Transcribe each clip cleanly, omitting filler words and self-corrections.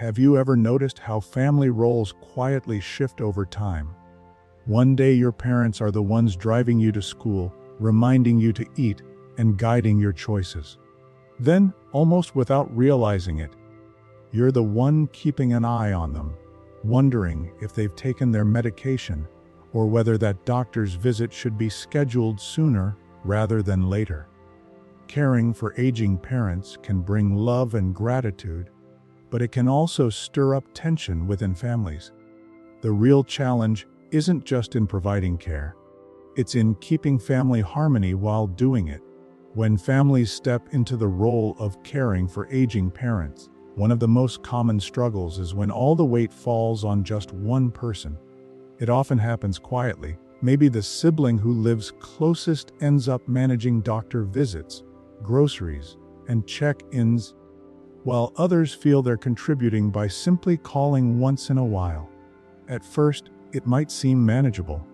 Have you ever noticed how family roles quietly shift over time? One day your parents are the ones driving you to school, reminding you to eat, and guiding your choices. Then, almost without realizing it, you're the one keeping an eye on them, wondering if they've taken their medication or whether that doctor's visit should be scheduled sooner rather than later. Caring for aging parents can bring love and gratitude, but it can also stir up tension within families. The real challenge isn't just in providing care, it's in keeping family harmony while doing it. When families step into the role of caring for aging parents, one of the most common struggles is when all the weight falls on just one person. It often happens quietly. Maybe the sibling who lives closest ends up managing doctor visits, groceries, and check-ins, while others feel they're contributing by simply calling once in a while. At first, it might seem manageable,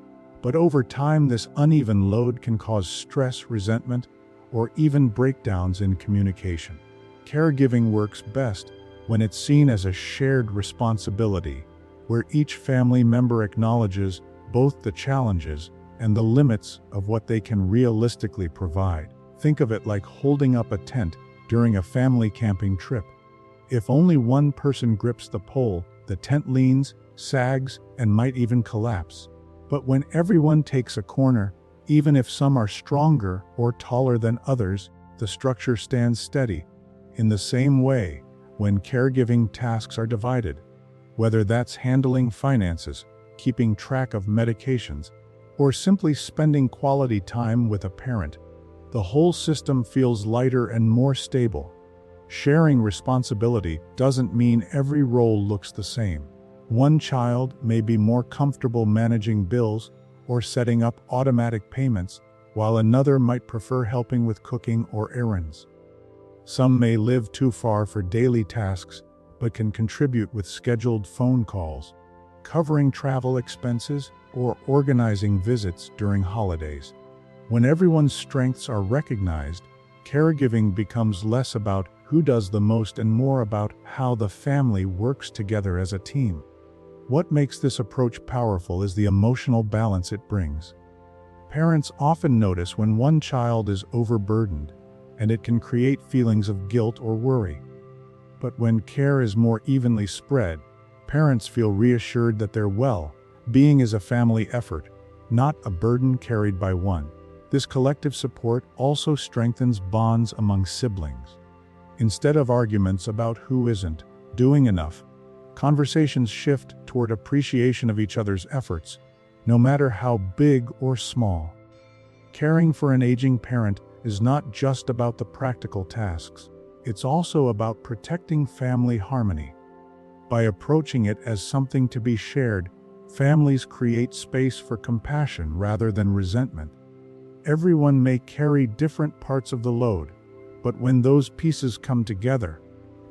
but over time this uneven load can cause stress, resentment, or even breakdowns in communication. Caregiving works best when it's seen as a shared responsibility, where each family member acknowledges both the challenges and the limits of what they can realistically provide. Think of it like holding up a tent during a family camping trip. If only one person grips the pole, the tent leans, sags, and might even collapse. But when everyone takes a corner, even if some are stronger or taller than others, the structure stands steady. In the same way, when caregiving tasks are divided, whether that's handling finances, keeping track of medications, or simply spending quality time with a parent, the whole system feels lighter and more stable. Sharing responsibility doesn't mean every role looks the same. One child may be more comfortable managing bills or setting up automatic payments, while another might prefer helping with cooking or errands. Some may live too far for daily tasks, but can contribute with scheduled phone calls, covering travel expenses, or organizing visits during holidays. When everyone's strengths are recognized, caregiving becomes less about who does the most and more about how the family works together as a team. What makes this approach powerful is the emotional balance it brings. Parents often notice when one child is overburdened, and it can create feelings of guilt or worry. But when care is more evenly spread, parents feel reassured that their well-being is a family effort, not a burden carried by one. This collective support also strengthens bonds among siblings. Instead of arguments about who isn't doing enough, conversations shift toward appreciation of each other's efforts, no matter how big or small. Caring for an aging parent is not just about the practical tasks. It's also about protecting family harmony. By approaching it as something to be shared, families create space for compassion rather than resentment. Everyone may carry different parts of the load, but when those pieces come together,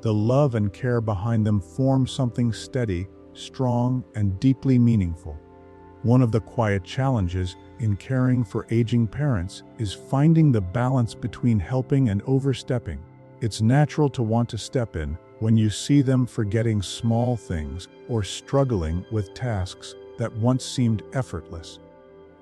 the love and care behind them form something steady, strong, and deeply meaningful. One of the quiet challenges in caring for aging parents is finding the balance between helping and overstepping. It's natural to want to step in when you see them forgetting small things or struggling with tasks that once seemed effortless.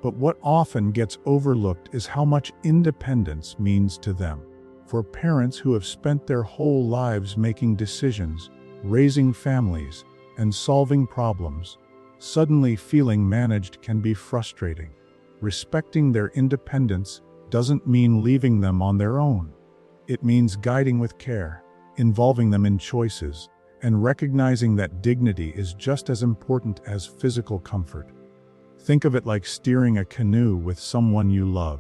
But what often gets overlooked is how much independence means to them. For parents who have spent their whole lives making decisions, raising families, and solving problems, suddenly feeling managed can be frustrating. Respecting their independence doesn't mean leaving them on their own. It means guiding with care, involving them in choices, and recognizing that dignity is just as important as physical comfort. Think of it like steering a canoe with someone you love.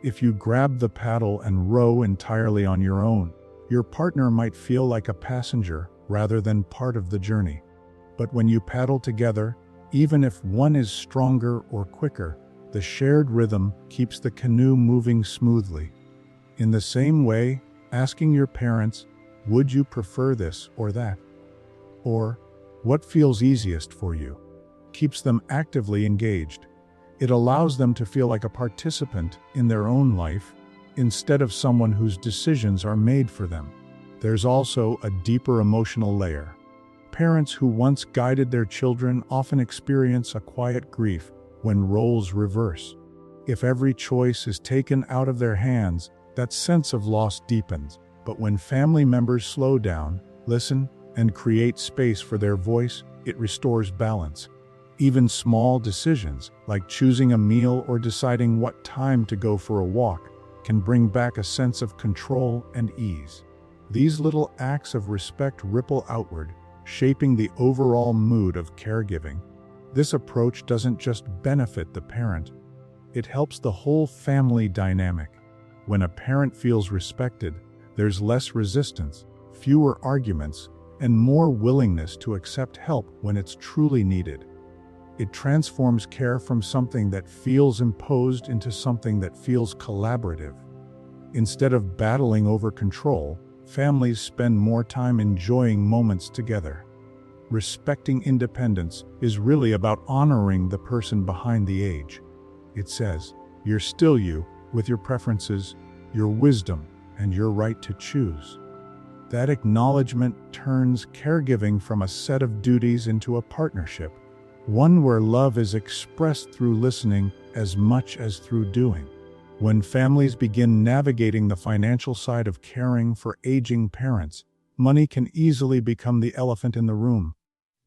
If you grab the paddle and row entirely on your own, your partner might feel like a passenger rather than part of the journey. But when you paddle together, even if one is stronger or quicker, the shared rhythm keeps the canoe moving smoothly. In the same way, asking your parents, "Would you prefer this or that?" or "What feels easiest for you?" keeps them actively engaged. It allows them to feel like a participant in their own life, instead of someone whose decisions are made for them. There's also a deeper emotional layer. Parents who once guided their children often experience a quiet grief when roles reverse. If every choice is taken out of their hands, that sense of loss deepens. But when family members slow down, listen, and create space for their voice, it restores balance. Even small decisions, like choosing a meal or deciding what time to go for a walk, can bring back a sense of control and ease. These little acts of respect ripple outward, shaping the overall mood of caregiving. This approach doesn't just benefit the parent, it helps the whole family dynamic. When a parent feels respected, there's less resistance, fewer arguments, and more willingness to accept help when it's truly needed. It transforms care from something that feels imposed into something that feels collaborative. Instead of battling over control, families spend more time enjoying moments together. Respecting independence is really about honoring the person behind the age. It says, "You're still you, with your preferences, your wisdom, and your right to choose." That acknowledgement turns caregiving from a set of duties into a partnership, one where love is expressed through listening as much as through doing. When families begin navigating the financial side of caring for aging parents, money can easily become the elephant in the room.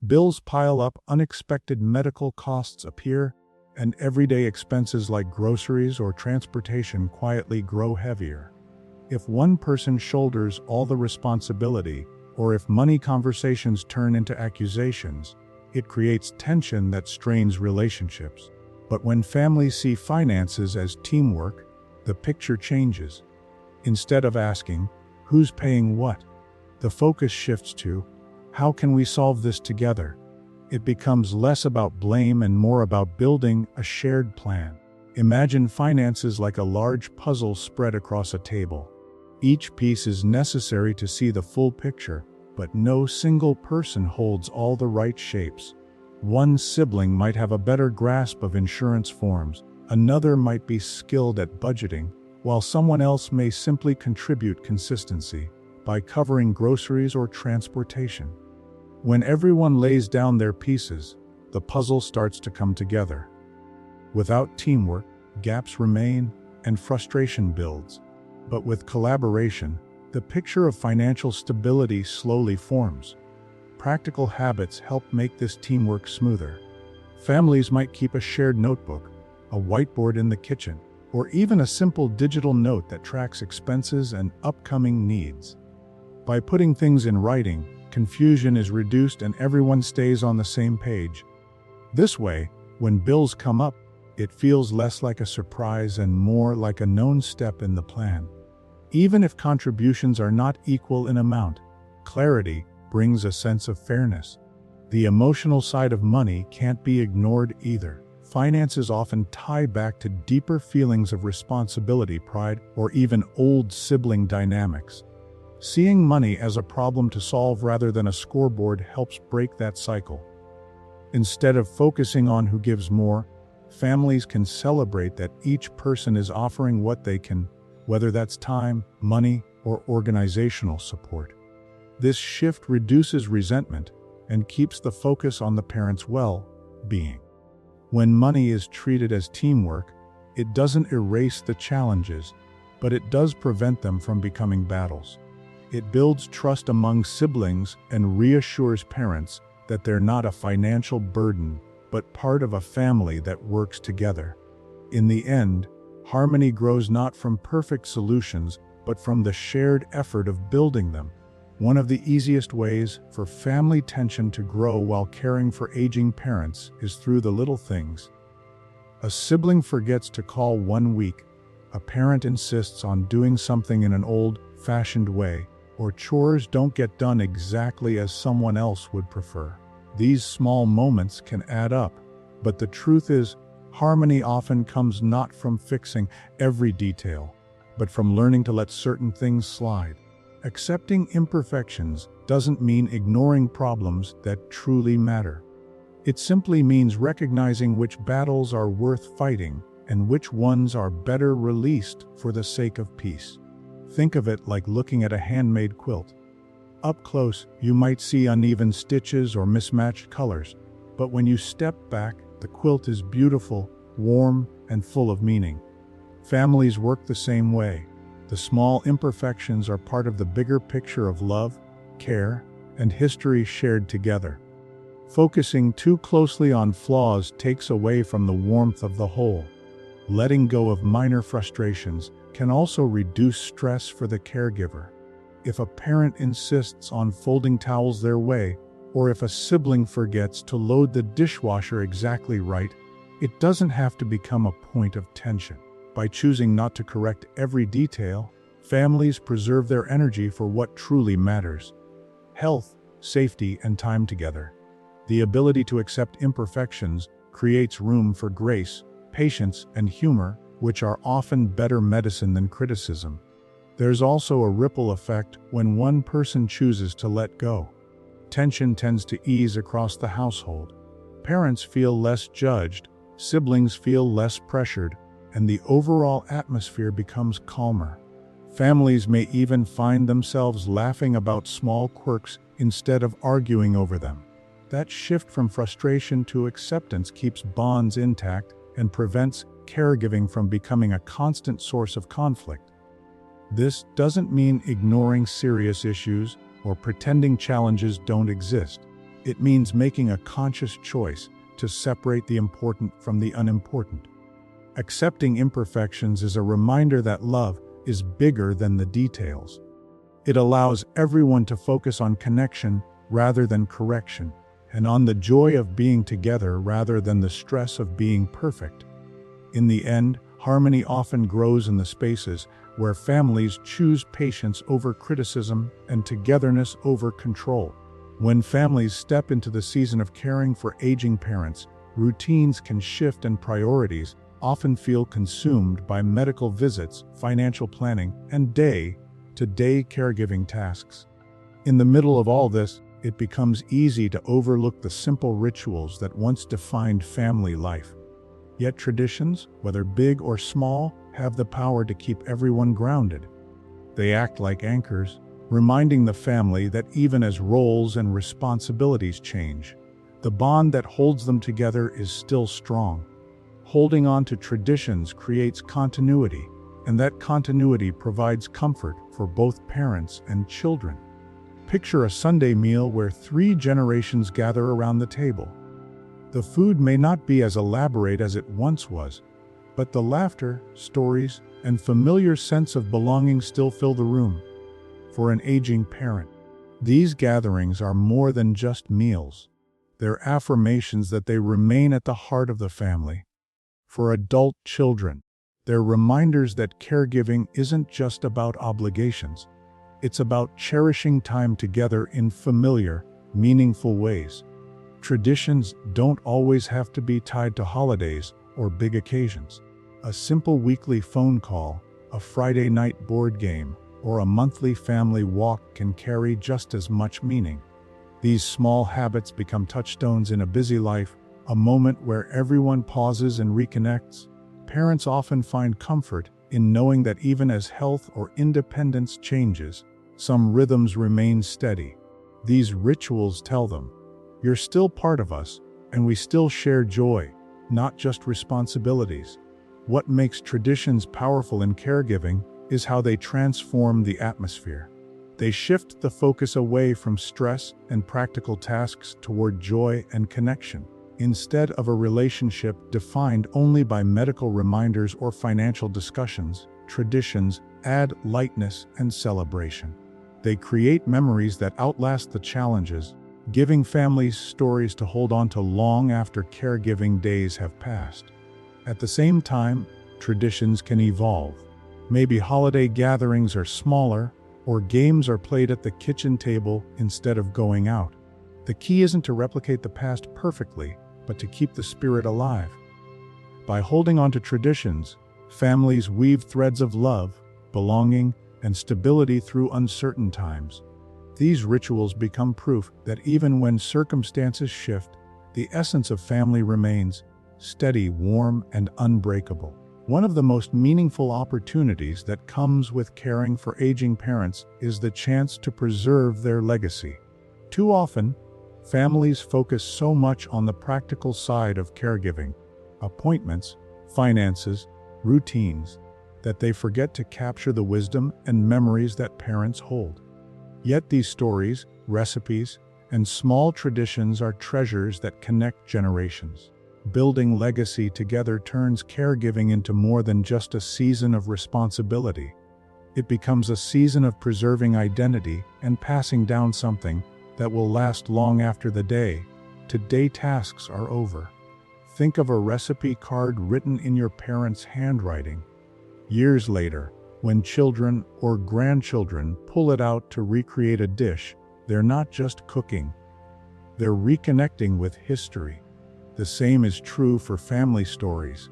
Bills pile up, unexpected medical costs appear, and everyday expenses like groceries or transportation quietly grow heavier. If one person shoulders all the responsibility, or if money conversations turn into accusations, it creates tension that strains relationships. But when families see finances as teamwork, the picture changes. Instead of asking, "Who's paying what?" the focus shifts to, "How can we solve this together?" It becomes less about blame and more about building a shared plan. Imagine finances like a large puzzle spread across a table. Each piece is necessary to see the full picture, but no single person holds all the right shapes. One sibling might have a better grasp of insurance forms, another might be skilled at budgeting, while someone else may simply contribute consistency by covering groceries or transportation. When everyone lays down their pieces, the puzzle starts to come together. Without teamwork, gaps remain and frustration builds. But with collaboration, the picture of financial stability slowly forms. Practical habits help make this teamwork smoother. Families might keep a shared notebook, a whiteboard in the kitchen, or even a simple digital note that tracks expenses and upcoming needs. By putting things in writing, confusion is reduced and everyone stays on the same page. This way, when bills come up, it feels less like a surprise and more like a known step in the plan. Even if contributions are not equal in amount, clarity brings a sense of fairness. The emotional side of money can't be ignored either. Finances often tie back to deeper feelings of responsibility, pride, or even old sibling dynamics. Seeing money as a problem to solve rather than a scoreboard helps break that cycle. Instead of focusing on who gives more, families can celebrate that each person is offering what they can, whether that's time, money, or organizational support. This shift reduces resentment and keeps the focus on the parent's well-being. When money is treated as teamwork, it doesn't erase the challenges, but it does prevent them from becoming battles. It builds trust among siblings and reassures parents that they're not a financial burden, but part of a family that works together. In the end, harmony grows not from perfect solutions, but from the shared effort of building them. One of the easiest ways for family tension to grow while caring for aging parents is through the little things. A sibling forgets to call one week, a parent insists on doing something in an old-fashioned way, or chores don't get done exactly as someone else would prefer. These small moments can add up, but the truth is, harmony often comes not from fixing every detail, but from learning to let certain things slide. Accepting imperfections doesn't mean ignoring problems that truly matter. It simply means recognizing which battles are worth fighting and which ones are better released for the sake of peace. Think of it like looking at a handmade quilt. Up close, you might see uneven stitches or mismatched colors, but when you step back, the quilt is beautiful, warm, and full of meaning. Families work the same way. The small imperfections are part of the bigger picture of love, care, and history shared together. Focusing too closely on flaws takes away from the warmth of the whole. Letting go of minor frustrations can also reduce stress for the caregiver. If a parent insists on folding towels their way, or if a sibling forgets to load the dishwasher exactly right, it doesn't have to become a point of tension. By choosing not to correct every detail, families preserve their energy for what truly matters: health, safety, and time together. The ability to accept imperfections creates room for grace, patience, and humor, which are often better medicine than criticism. There's also a ripple effect when one person chooses to let go. Tension tends to ease across the household. Parents feel less judged, siblings feel less pressured, and the overall atmosphere becomes calmer. Families may even find themselves laughing about small quirks instead of arguing over them. That shift from frustration to acceptance keeps bonds intact and prevents caregiving from becoming a constant source of conflict. This doesn't mean ignoring serious issues or pretending challenges don't exist. It means making a conscious choice to separate the important from the unimportant. Accepting imperfections is a reminder that love is bigger than the details. It allows everyone to focus on connection rather than correction, and on the joy of being together rather than the stress of being perfect. In the end, harmony often grows in the spaces where families choose patience over criticism and togetherness over control. When families step into the season of caring for aging parents, routines can shift and priorities often feel consumed by medical visits, financial planning, and day-to-day caregiving tasks. In the middle of all this, it becomes easy to overlook the simple rituals that once defined family life. Yet traditions, whether big or small, have the power to keep everyone grounded. They act like anchors, reminding the family that even as roles and responsibilities change, the bond that holds them together is still strong. Holding on to traditions creates continuity, and that continuity provides comfort for both parents and children. Picture a Sunday meal where 3 generations gather around the table. The food may not be as elaborate as it once was, but the laughter, stories, and familiar sense of belonging still fill the room. For an aging parent, these gatherings are more than just meals. They're affirmations that they remain at the heart of the family. For adult children, they're reminders that caregiving isn't just about obligations. It's about cherishing time together in familiar, meaningful ways. Traditions don't always have to be tied to holidays or big occasions. A simple weekly phone call, a Friday night board game, or a monthly family walk can carry just as much meaning. These small habits become touchstones in a busy life, a moment where everyone pauses and reconnects. Parents often find comfort in knowing that even as health or independence changes, some rhythms remain steady. These rituals tell them, "You're still part of us, and we still share joy, not just responsibilities." What makes traditions powerful in caregiving is how they transform the atmosphere. They shift the focus away from stress and practical tasks toward joy and connection. Instead of a relationship defined only by medical reminders or financial discussions, traditions add lightness and celebration. They create memories that outlast the challenges, giving families stories to hold on to long after caregiving days have passed. At the same time, traditions can evolve. Maybe holiday gatherings are smaller, or games are played at the kitchen table instead of going out. The key isn't to replicate the past perfectly, but to keep the spirit alive. By holding on to traditions, families weave threads of love, belonging, and stability through uncertain times. These rituals become proof that even when circumstances shift, the essence of family remains steady, warm, and unbreakable. One of the most meaningful opportunities that comes with caring for aging parents is the chance to preserve their legacy. Too often, families focus so much on the practical side of caregiving, appointments, finances, routines, that they forget to capture the wisdom and memories that parents hold. Yet these stories, recipes, and small traditions are treasures that connect generations. Building legacy together turns caregiving into more than just a season of responsibility. It becomes a season of preserving identity and passing down something that will last long after the day-to-day tasks are over. Think of a recipe card written in your parents' handwriting. Years later, when children or grandchildren pull it out to recreate a dish, they're not just cooking, they're reconnecting with history. The same is true for family stories.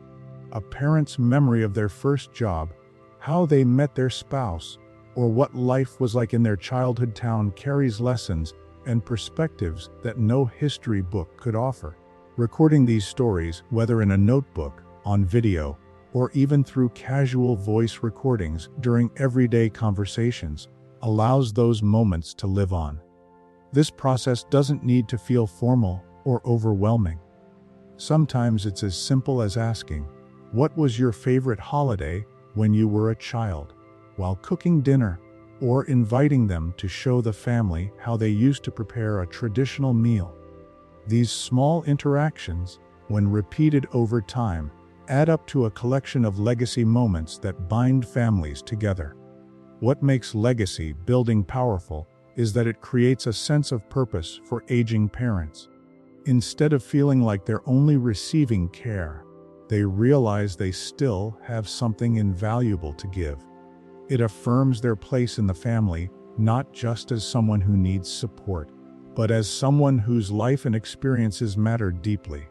A parent's memory of their first job, how they met their spouse, or what life was like in their childhood town carries lessons and perspectives that no history book could offer. Recording these stories, whether in a notebook, on video, or even through casual voice recordings during everyday conversations, allows those moments to live on. This process doesn't need to feel formal or overwhelming. Sometimes it's as simple as asking, "What was your favorite holiday when you were a child?" while cooking dinner, or inviting them to show the family how they used to prepare a traditional meal. These small interactions, when repeated over time, add up to a collection of legacy moments that bind families together. What makes legacy building powerful is that it creates a sense of purpose for aging parents. Instead of feeling like they're only receiving care, they realize they still have something invaluable to give. It affirms their place in the family, not just as someone who needs support, but as someone whose life and experiences matter deeply.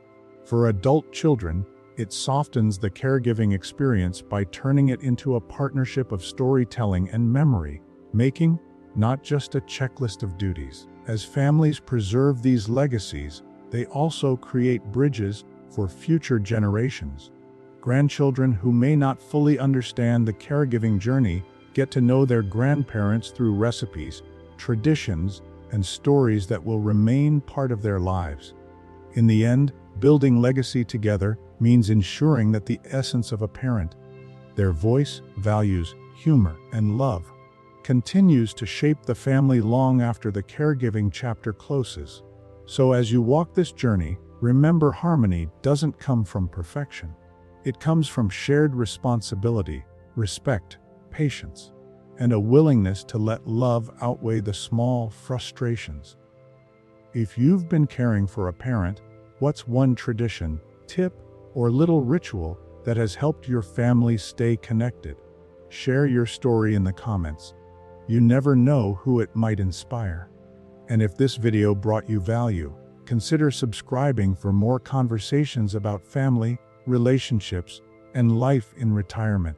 For adult children, it softens the caregiving experience by turning it into a partnership of storytelling and memory, making not just a checklist of duties. As families preserve these legacies, they also create bridges for future generations. Grandchildren who may not fully understand the caregiving journey get to know their grandparents through recipes, traditions, and stories that will remain part of their lives. In the end, building legacy together means ensuring that the essence of a parent, their voice, values, humor, and love, continues to shape the family long after the caregiving chapter closes. So as you walk this journey, remember harmony doesn't come from perfection. It comes from shared responsibility, respect, patience, and a willingness to let love outweigh the small frustrations. If you've been caring for a parent, what's one tradition, tip, or little ritual that has helped your family stay connected? Share your story in the comments. You never know who it might inspire. And if this video brought you value, consider subscribing for more conversations about family, relationships, and life in retirement.